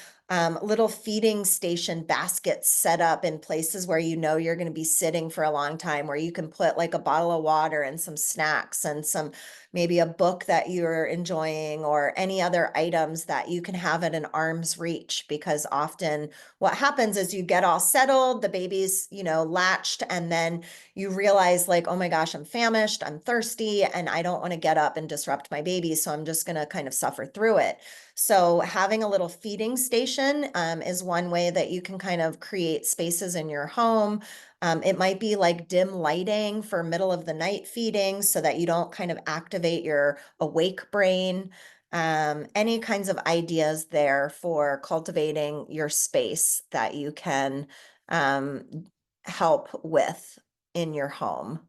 little feeding station baskets set up in places where you're going to be sitting for a long time, where you can put like a bottle of water and some snacks and some maybe a book that you're enjoying or any other items that you can have at an arm's reach. Because often what happens is you get all settled, the baby's, latched, and then you realize like, oh my gosh, I'm famished, I'm thirsty, and I don't want to get up and disrupt my baby. So I'm just going to kind of suffer through it. So having a little feeding station is one way that you can kind of create spaces in your home. It might be like dim lighting for middle of the night feeding so that you don't kind of activate your awake brain. Any kinds of ideas there for cultivating your space that you can help with in your home.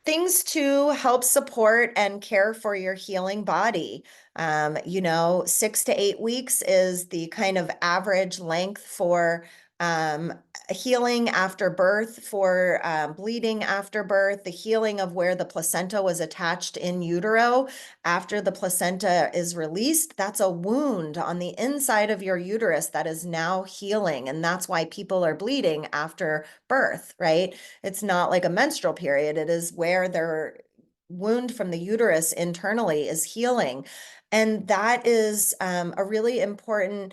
Things to help support and care for your healing body. 6 to 8 weeks is the kind of average length for healing after birth, for bleeding after birth, the healing of where the placenta was attached in utero. After the placenta is released, that's a wound on the inside of your uterus that is now healing. And that's why people are bleeding after birth, right? It's not like a menstrual period. It is where their wound from the uterus internally is healing. And that is a really important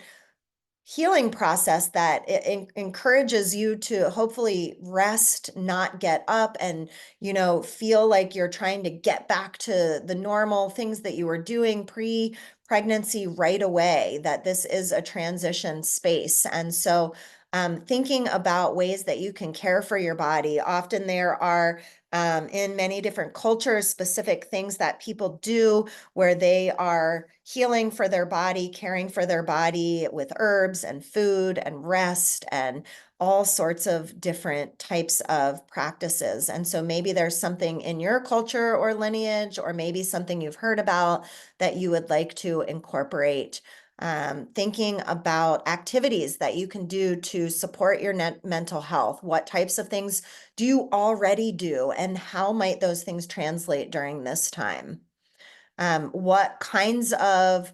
healing process that encourages you to hopefully rest, not get up, and feel like you're trying to get back to the normal things that you were doing pre-pregnancy right away, that this is a transition space. And so thinking about ways that you can care for your body. Often there are in many different cultures, specific things that people do where they are healing for their body, caring for their body with herbs and food and rest and all sorts of different types of practices. And so maybe there's something in your culture or lineage, or maybe something you've heard about that you would like to incorporate. Thinking about activities that you can do to support your mental health. What types of things do you already do, and how might those things translate during this time? What kinds of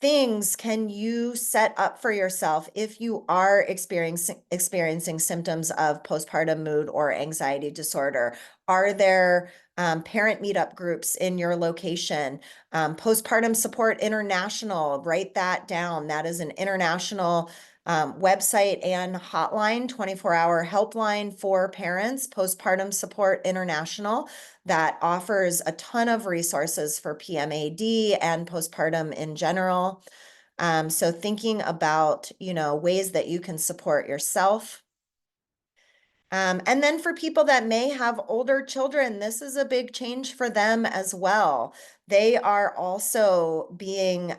things can you set up for yourself if you are experiencing symptoms of postpartum mood or anxiety disorder? Are there parent meetup groups in your location? Postpartum Support International, write that down. That is an international website and hotline, 24-hour helpline for parents, Postpartum Support International, that offers a ton of resources for PMAD and postpartum in general. So thinking about, ways that you can support yourself. And then for people that may have older children, this is a big change for them as well. They are also being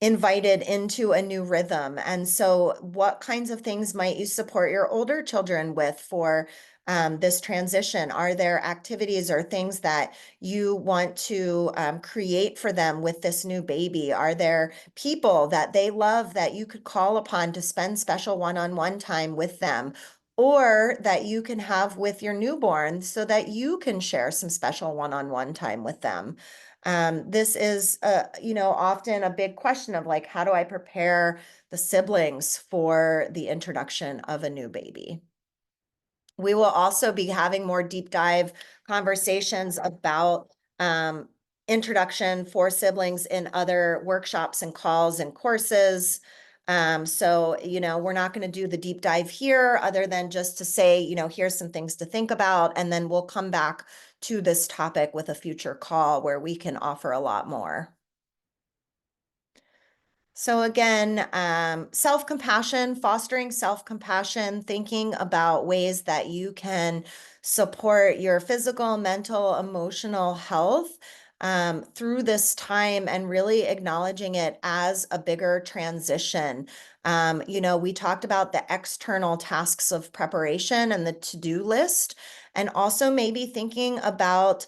invited into a new rhythm. And so what kinds of things might you support your older children with for this transition? Are there activities or things that you want to create for them with this new baby? Are there people that they love that you could call upon to spend special one-on-one time with them, or that you can have with your newborn so that you can share some special one-on-one time with them? This is, often a big question of like, how do I prepare the siblings for the introduction of a new baby? We will also be having more deep dive conversations about introduction for siblings in other workshops and calls and courses. So, we're not going to do the deep dive here other than just to say, here's some things to think about. And then we'll come back to this topic with a future call where we can offer a lot more. So again, self-compassion, fostering self-compassion, thinking about ways that you can support your physical, mental, emotional health through this time, and really acknowledging it as a bigger transition. We talked about the external tasks of preparation and the to-do list, and also maybe thinking about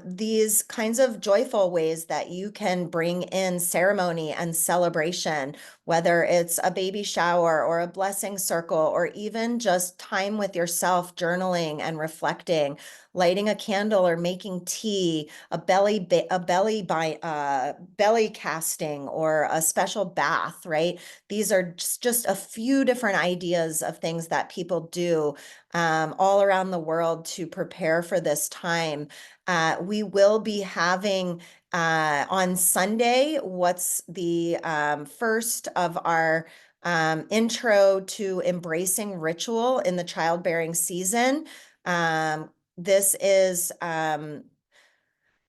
these kinds of joyful ways that you can bring in ceremony and celebration, whether it's a baby shower or a blessing circle, or even just time with yourself, journaling and reflecting, lighting a candle or making tea, belly casting, or a special bath, right? These are just a few different ideas of things that people do all around the world to prepare for this time. We will be having on Sunday, what's the first of our intro to embracing ritual in the childbearing season. This is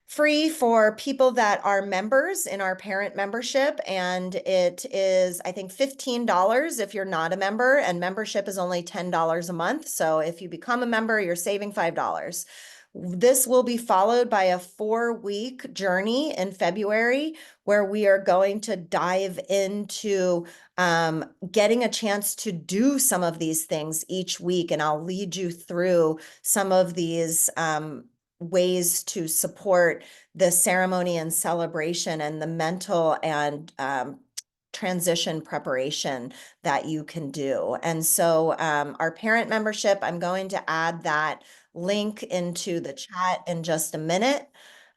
free for people that are members in our parent membership, and it is, I think, $15 if you're not a member, and membership is only $10 a month. So if you become a member, you're saving $5. This will be followed by a 4-week journey in February where we are going to dive into getting a chance to do some of these things each week, and I'll lead you through some of these ways to support the ceremony and celebration and the mental and transition preparation that you can do. And so our parent membership, I'm going to add that link into the chat in just a minute.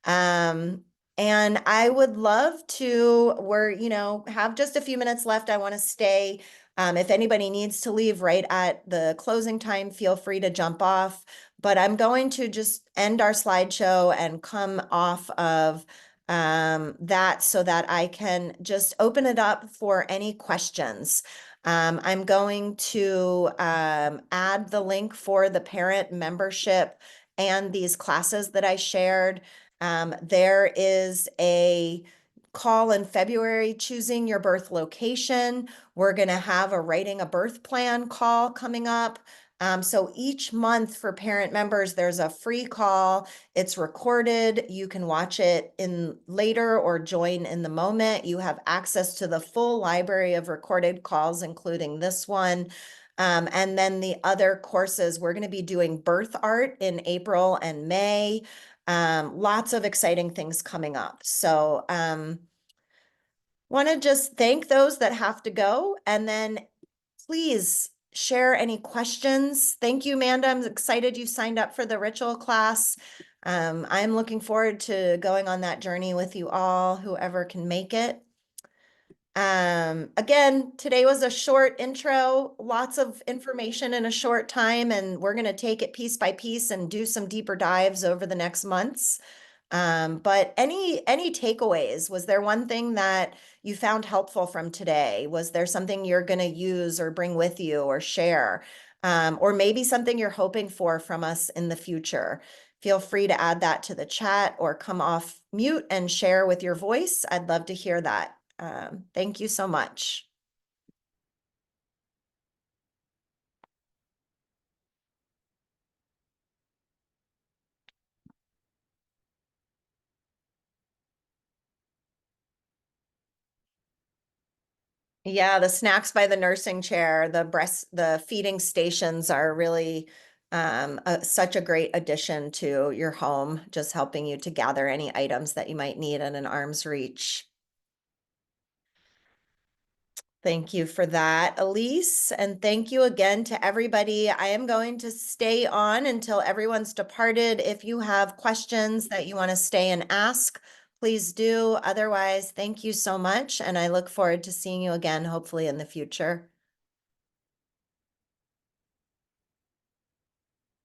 And I would love to, have just a few minutes left. I want to stay. If anybody needs to leave right at the closing time, feel free to jump off. But I'm going to just end our slideshow and come off of that so that I can just open it up for any questions. I'm going to add the link for the parent membership and these classes that I shared. There is a call in February, choosing your birth location. We're going to have a writing a birth plan call coming up. So each month for parent members, there's a free call. It's recorded. You can watch it in later or join in the moment. You have access to the full library of recorded calls, including this one. And then the other courses, we're going to be doing birth art in April and May. Lots of exciting things coming up. So want to just thank those that have to go, and then please share any questions. Thank you, Amanda. I'm excited you signed up for the ritual class. I'm looking forward to going on that journey with you all, whoever can make it. Again, today was a short intro, lots of information in a short time, and we're going to take it piece by piece and do some deeper dives over the next months. But any takeaways? Was there one thing that you found helpful from today? Was there something you're going to use or bring with you or share? Or maybe something you're hoping for from us in the future? Feel free to add that to the chat or come off mute and share with your voice. I'd love to hear that. Thank you so much. Yeah, the snacks by the nursing chair, the feeding stations are really such a great addition to your home, just helping you to gather any items that you might need in an arm's reach. Thank you for that, Elise. And thank you again to everybody. I am going to stay on until everyone's departed. If you have questions that you want to stay and ask, please do. Otherwise, thank you so much. And I look forward to seeing you again, hopefully in the future.